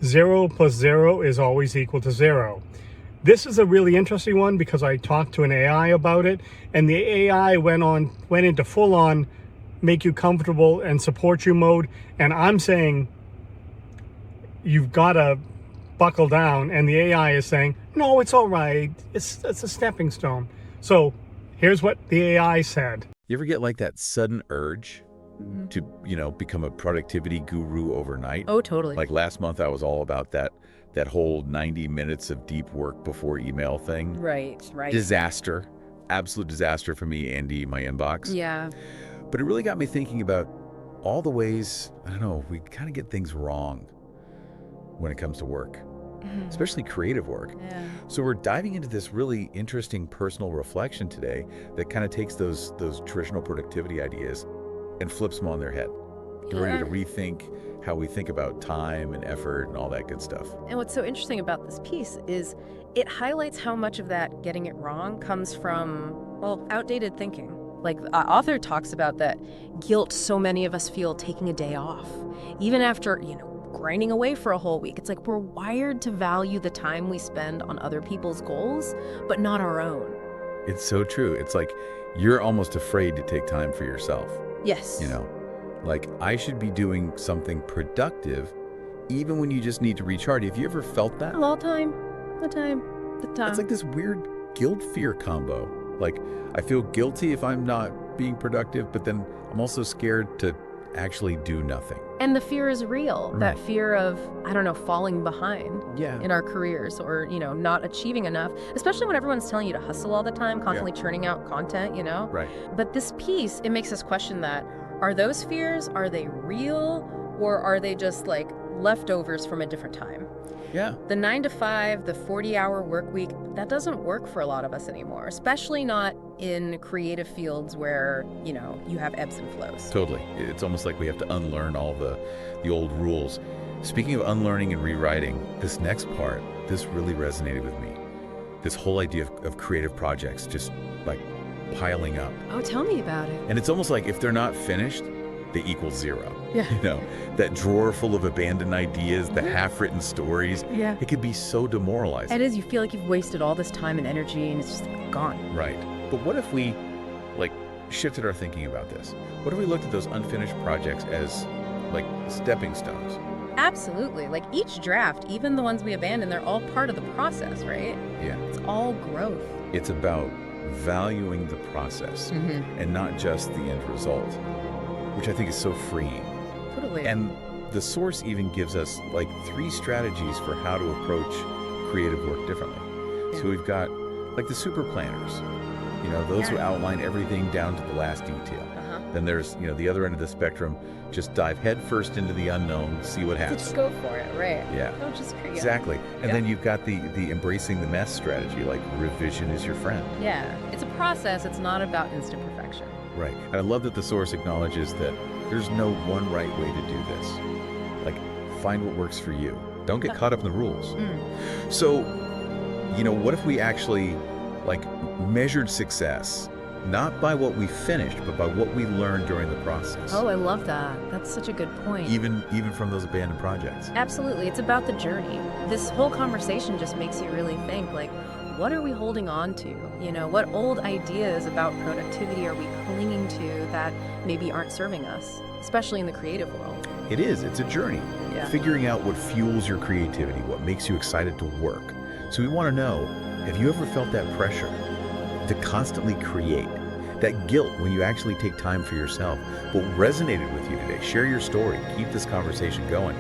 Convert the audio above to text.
0 plus 0 is always equal to 0. This is a really interesting one because I talked to an AI about it, and the AI went into full on make you comfortable and support you mode. And I'm saying you've got to buckle down, and the AI is saying, no, it's all right. It's a stepping stone. So here's what the AI said. You ever get like that sudden urge to, become a productivity guru overnight? Oh, totally. Like last month, I was all about that whole 90 minutes of deep work before email thing. Right. Disaster. Absolute disaster for me, Andy, my inbox. Yeah. But it really got me thinking about all the ways, we kind of get things wrong when it comes to work, especially creative work. Yeah. So we're diving into this really interesting personal reflection today that kind of takes those traditional productivity ideas and flips them on their head. We're ready to rethink how we think about time and effort and all that good stuff. And what's so interesting about this piece is it highlights how much of that getting it wrong comes from, outdated thinking. Like the author talks about that guilt so many of us feel taking a day off, even after, grinding away for a whole week. It's like we're wired to value the time we spend on other people's goals, but not our own. It's so true. It's like you're almost afraid to take time for yourself. Yes. Like I should be doing something productive even when you just need to recharge. Have you ever felt that? All time. The time. It's like this weird guilt-fear combo. Like I feel guilty if I'm not being productive, but then I'm also scared to actually do nothing. And the fear is real. Right. That fear of, falling behind Yeah. in our careers or, not achieving enough, especially when everyone's telling you to hustle all the time, constantly churning out content, Right. But this piece, it makes us question that. Are those fears, are they real, or are they just like leftovers from a different time? Yeah. The 9 to 5, the 40-hour work week, that doesn't work for a lot of us anymore, especially not in creative fields where, you have ebbs and flows. Totally. It's almost like we have to unlearn all the old rules. Speaking of unlearning and rewriting, this next part, this really resonated with me. This whole idea of creative projects just like piling up. Oh, tell me about it. And it's almost like if they're not finished, they equal 0. Yeah. That drawer full of abandoned ideas, the half-written stories. Yeah. It could be so demoralizing. It is. You feel like you've wasted all this time and energy and it's just gone. Right. But what if we shifted our thinking about this? What if we looked at those unfinished projects as like stepping stones? Absolutely. Like each draft, even the ones we abandon, they're all part of the process, right? Yeah. It's all growth. It's about valuing the process and not just the end result, which I think is so freeing. Totally. And the source even gives us 3 strategies for how to approach creative work differently. Yeah. So we've got the super planners, those who outline everything down to the last detail. Then there's, the other end of the spectrum, just dive headfirst into the unknown, see what happens. Just go for it, right? Yeah. Don't just create. Exactly. And then you've got the embracing the mess strategy, like revision is your friend. Yeah. It's a process. It's not about instant perfection. Right. And I love that the source acknowledges that there's no one right way to do this. Find what works for you. Don't get caught up in the rules. So, what if we actually measured success, not by what we finished, but by what we learned during the process? Oh, I love that. That's such a good point. Even from those abandoned projects. Absolutely. It's about the journey. This whole conversation just makes you really think, what are we holding on to? What old ideas about productivity are we clinging to that maybe aren't serving us, especially in the creative world? It is. It's a journey. Yeah. Figuring out what fuels your creativity, what makes you excited to work. So we want to know, have you ever felt that pressure to constantly create? That guilt when you actually take time for yourself? What resonated with you today? Share your story. Keep this conversation going.